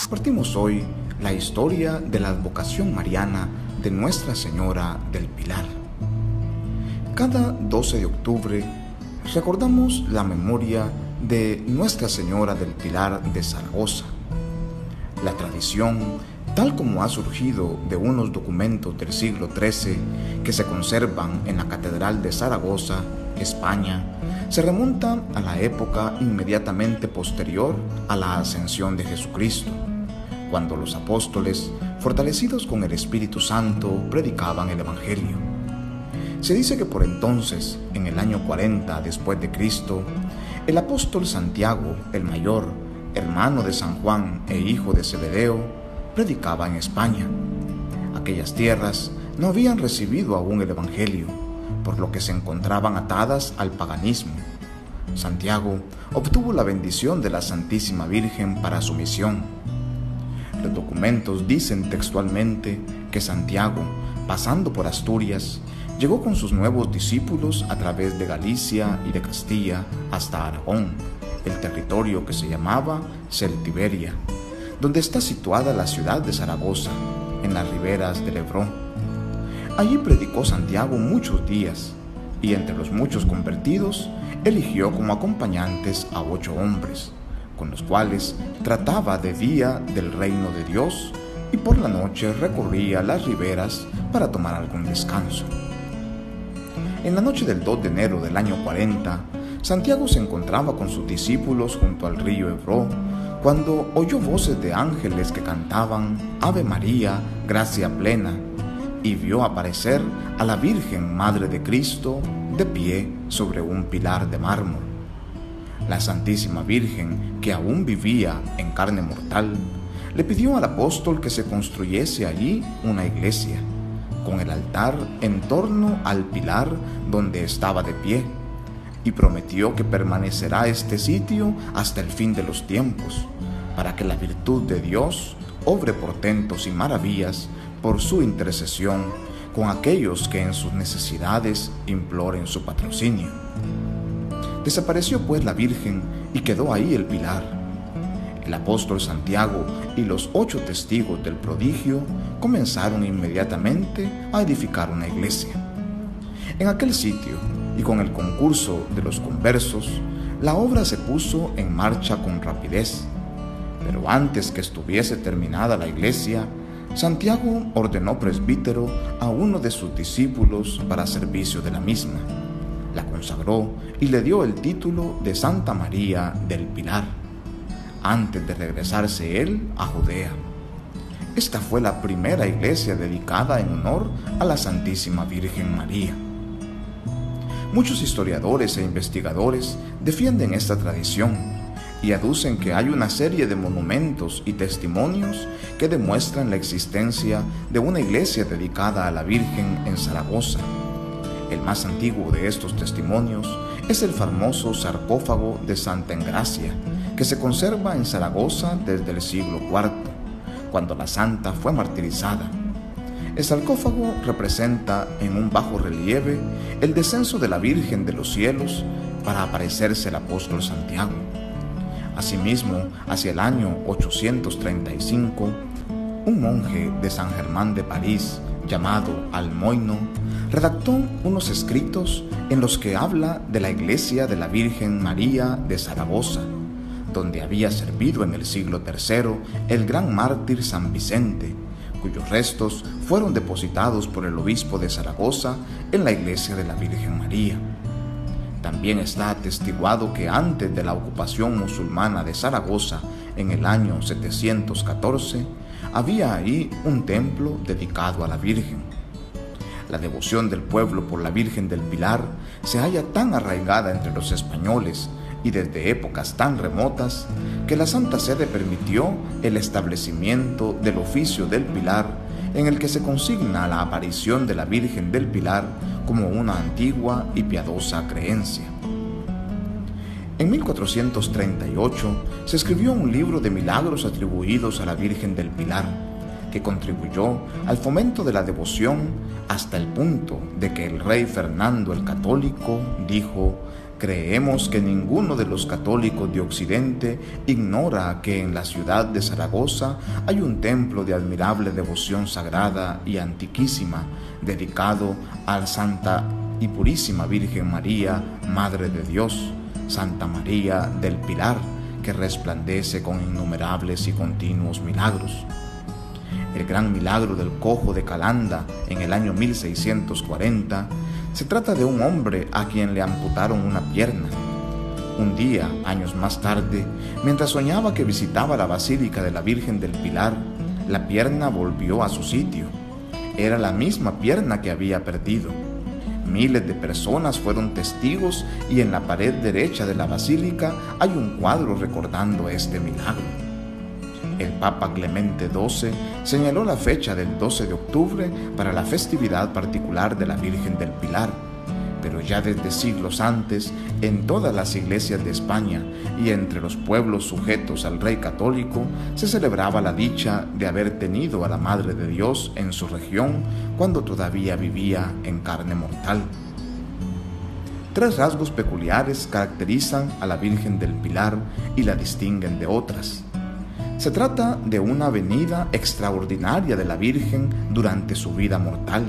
Compartimos hoy la historia de la advocación mariana de Nuestra Señora del Pilar. Cada 12 de octubre recordamos la memoria de Nuestra Señora del Pilar de Zaragoza. La tradición, tal como ha surgido de unos documentos del siglo XIII que se conservan en la Catedral de Zaragoza, España, se remonta a la época inmediatamente posterior a la ascensión de Jesucristo, cuando los apóstoles, fortalecidos con el Espíritu Santo, predicaban el Evangelio. Se dice que por entonces, en el año 40 después de Cristo, el apóstol Santiago, el mayor, hermano de San Juan e hijo de Zebedeo, predicaba en España. Aquellas tierras no habían recibido aún el Evangelio, por lo que se encontraban atadas al paganismo. Santiago obtuvo la bendición de la Santísima Virgen para su misión. Los documentos dicen textualmente que Santiago, pasando por Asturias, llegó con sus nuevos discípulos a través de Galicia y de Castilla hasta Aragón, el territorio que se llamaba Celtiberia, donde está situada la ciudad de Zaragoza, en las riberas del Ebro. Allí predicó Santiago muchos días, y entre los muchos convertidos, eligió como acompañantes a 8 hombres, con los cuales trataba de día del reino de Dios y por la noche recorría las riberas para tomar algún descanso. En la noche del 2 de enero del año 40, Santiago se encontraba con sus discípulos junto al río Ebro, cuando oyó voces de ángeles que cantaban Ave María, gracia plena, y vio aparecer a la Virgen Madre de Cristo de pie sobre un pilar de mármol. La Santísima Virgen, que aún vivía en carne mortal, le pidió al apóstol que se construyese allí una iglesia, con el altar en torno al pilar donde estaba de pie, y prometió que permanecerá este sitio hasta el fin de los tiempos, para que la virtud de Dios obre portentos y maravillas por su intercesión con aquellos que en sus necesidades imploren su patrocinio. Desapareció pues la Virgen y quedó ahí el pilar. El apóstol Santiago y los 8 testigos del prodigio comenzaron inmediatamente a edificar una iglesia. En aquel sitio, y con el concurso de los conversos, la obra se puso en marcha con rapidez. Pero antes que estuviese terminada la iglesia, Santiago ordenó presbítero a uno de sus discípulos para servicio de la misma. La consagró y le dio el título de Santa María del Pilar, antes de regresarse él a Judea. Esta fue la primera iglesia dedicada en honor a la Santísima Virgen María. Muchos historiadores e investigadores defienden esta tradición y aducen que hay una serie de monumentos y testimonios que demuestran la existencia de una iglesia dedicada a la Virgen en Zaragoza. El más antiguo de estos testimonios es el famoso sarcófago de Santa Engracia, que se conserva en Zaragoza desde el siglo IV, cuando la santa fue martirizada. El sarcófago representa en un bajo relieve el descenso de la Virgen de los cielos para aparecerse el apóstol Santiago. Asimismo, hacia el año 835, un monje de San Germán de París, llamado Almoino, redactó unos escritos en los que habla de la iglesia de la Virgen María de Zaragoza, donde había servido en el siglo III el gran mártir San Vicente, cuyos restos fueron depositados por el obispo de Zaragoza en la iglesia de la Virgen María. También está atestiguado que antes de la ocupación musulmana de Zaragoza en el año 714, había ahí un templo dedicado a la Virgen. La devoción del pueblo por la Virgen del Pilar se halla tan arraigada entre los españoles y desde épocas tan remotas que la Santa Sede permitió el establecimiento del oficio del Pilar, en el que se consigna la aparición de la Virgen del Pilar como una antigua y piadosa creencia. En 1438 se escribió un libro de milagros atribuidos a la Virgen del Pilar, que contribuyó al fomento de la devoción hasta el punto de que el rey Fernando el Católico dijo: Creemos que ninguno de los católicos de Occidente ignora que en la ciudad de Zaragoza hay un templo de admirable devoción sagrada y antiquísima, dedicado a la Santa y Purísima Virgen María, Madre de Dios, Santa María del Pilar, que resplandece con innumerables y continuos milagros. El gran milagro del cojo de Calanda en el año 1640 se trata de un hombre a quien le amputaron una pierna. Un día, años más tarde, mientras soñaba que visitaba la Basílica de la Virgen del Pilar, la pierna volvió a su sitio. Era la misma pierna que había perdido. Miles de personas fueron testigos y en la pared derecha de la basílica hay un cuadro recordando este milagro. El Papa Clemente XII señaló la fecha del 12 de octubre para la festividad particular de la Virgen del Pilar, pero ya desde siglos antes, en todas las iglesias de España y entre los pueblos sujetos al rey católico, se celebraba la dicha de haber tenido a la Madre de Dios en su región cuando todavía vivía en carne mortal. Tres rasgos peculiares caracterizan a la Virgen del Pilar y la distinguen de otras. Se trata de una venida extraordinaria de la Virgen durante su vida mortal.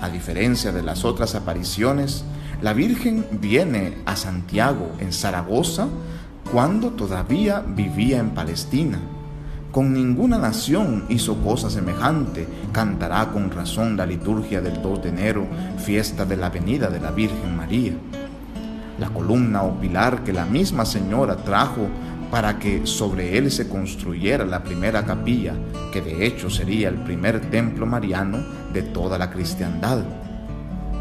A diferencia de las otras apariciones, la Virgen viene a Santiago, en Zaragoza, cuando todavía vivía en Palestina. Con ninguna nación hizo cosa semejante, cantará con razón la liturgia del 2 de enero, fiesta de la venida de la Virgen María. La columna o pilar que la misma Señora trajo para que sobre él se construyera la primera capilla, que de hecho sería el primer templo mariano de toda la cristiandad,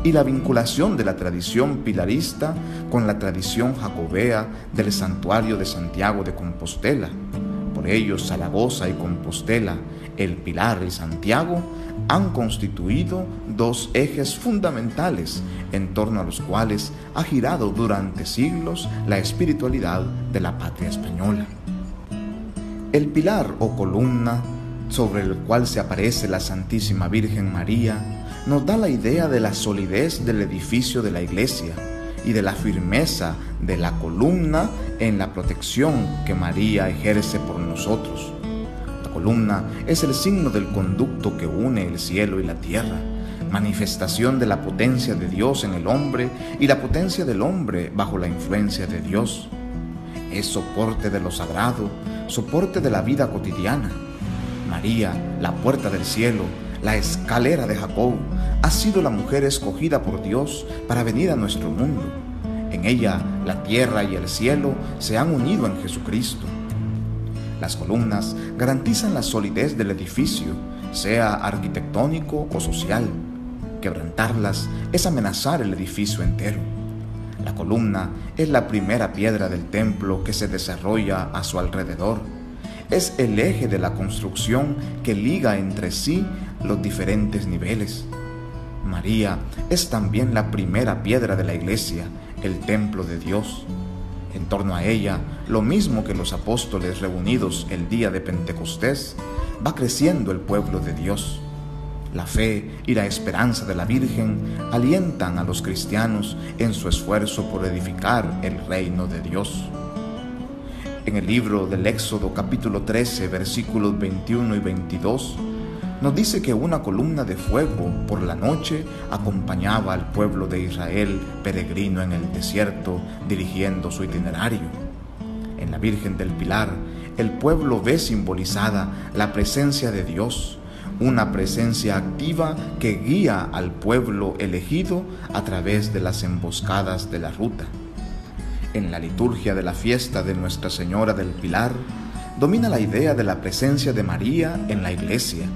y la vinculación de la tradición pilarista con la tradición jacobea del santuario de Santiago de Compostela. Por ello, Zaragoza y Compostela, el Pilar y Santiago han constituido dos ejes fundamentales en torno a los cuales ha girado durante siglos la espiritualidad de la patria española. El pilar o columna sobre el cual se aparece la Santísima Virgen María nos da la idea de la solidez del edificio de la iglesia y de la firmeza de la columna en la protección que María ejerce por nosotros. La columna es el signo del conducto que une el cielo y la tierra, manifestación de la potencia de Dios en el hombre y la potencia del hombre bajo la influencia de Dios. Es soporte de lo sagrado, soporte de la vida cotidiana. María, la puerta del cielo, la escalera de Jacob, ha sido la mujer escogida por Dios para venir a nuestro mundo. En ella, la tierra y el cielo se han unido en Jesucristo. Las columnas garantizan la solidez del edificio, sea arquitectónico o social. Quebrantarlas es amenazar el edificio entero. La columna es la primera piedra del templo que se desarrolla a su alrededor. Es el eje de la construcción que liga entre sí los diferentes niveles. María es también la primera piedra de la iglesia, el templo de Dios. En torno a ella, lo mismo que los apóstoles reunidos el día de Pentecostés, va creciendo el pueblo de Dios. La fe y la esperanza de la Virgen alientan a los cristianos en su esfuerzo por edificar el reino de Dios. En el libro del Éxodo capítulo 13, versículos 21 y 22, nos dice que una columna de fuego por la noche acompañaba al pueblo de Israel peregrino en el desierto, dirigiendo su itinerario. En la Virgen del Pilar, el pueblo ve simbolizada la presencia de Dios, una presencia activa que guía al pueblo elegido a través de las emboscadas de la ruta. En la liturgia de la fiesta de Nuestra Señora del Pilar, domina la idea de la presencia de María en la iglesia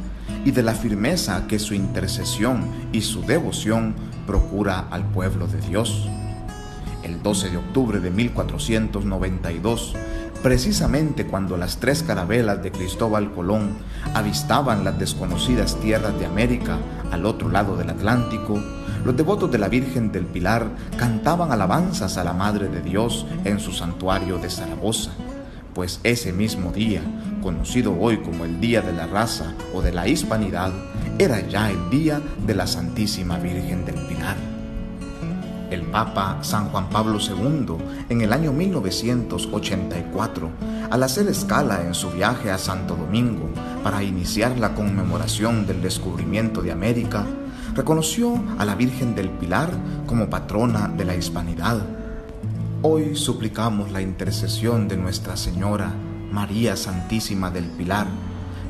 y de la firmeza que su intercesión y su devoción procura al pueblo de Dios. El 12 de octubre de 1492, precisamente cuando las 3 carabelas de Cristóbal Colón avistaban las desconocidas tierras de América al otro lado del Atlántico, los devotos de la Virgen del Pilar cantaban alabanzas a la Madre de Dios en su santuario de Zaragoza, pues ese mismo día, conocido hoy como el Día de la Raza o de la Hispanidad, era ya el día de la Santísima Virgen del Pilar. El Papa San Juan Pablo II, en el año 1984, al hacer escala en su viaje a Santo Domingo para iniciar la conmemoración del descubrimiento de América, reconoció a la Virgen del Pilar como patrona de la hispanidad. Hoy suplicamos la intercesión de Nuestra Señora, María Santísima del Pilar,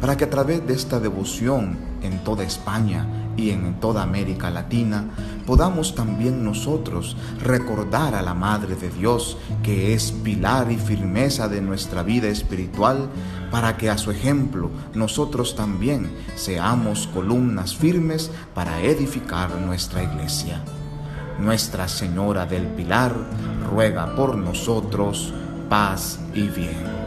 para que a través de esta devoción en toda España y en toda América Latina podamos también nosotros recordar a la Madre de Dios, que es pilar y firmeza de nuestra vida espiritual, para que a su ejemplo nosotros también seamos columnas firmes para edificar nuestra iglesia. Nuestra Señora del Pilar ruega por nosotros, paz y bien.